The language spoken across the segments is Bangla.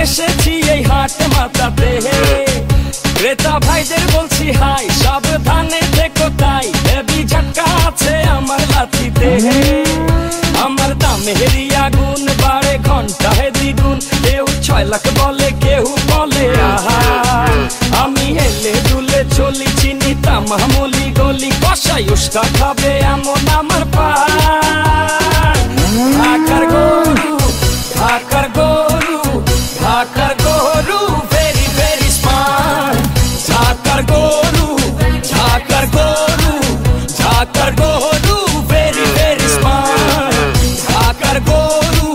এসেছি এই হাট মাতাতে, ক্রেতা ভাইদের বলছি হাই, সাবধানে দেখো তাই, হেভি ঝটকা আছে আমার লাঠিতে। আমার দামেরই আগুন বাড়ে ঘন্টায় দ্বিগুণ, কেউ 6 লাখ বলে কেউ বলে আহা। আমি হেলে দুলে চলি চিনি তামামলি গলি, কষাই উস্কা খাবে এমন আমার পান। ঢাকার গরু, ঢাকার গরু, ঢাকার গরু ভেরি ভেরি স্মার্ট। ঢাকার গরু, ঢাকার গরু, ঢাকার গরু ভেরি ভেরি স্মার্ট। ঢাকার গরু,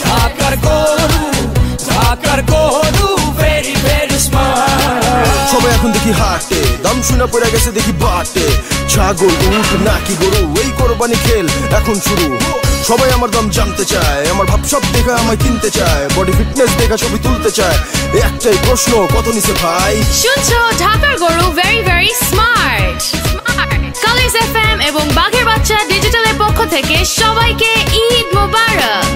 ঢাকার গরু, ঢাকার গরু ভেরি ভেরি স্মার্ট। সবাই এখন দেখি হাটে, দাম শুনে পড়ে গেছে দেখি বাটে। ছাগল উঠ নাকি গরু, এই কোরবানি খেল এখন শুরু। সবাই আমার দাম জানতে চায়, আমার ভাব সব দেখা আমায় কিনতে চায়, বডি ফিটনেস দেখা ছবি তুলতে চায়। একটাই প্রশ্ন, কত নিছে ভাই? শুনছো ঢাকার গরু very very smart. Kalij FM এবং বাঘের বাচ্চা ডিজিটালের পক্ষ থেকে সবাইকে ঈদ মোবারক।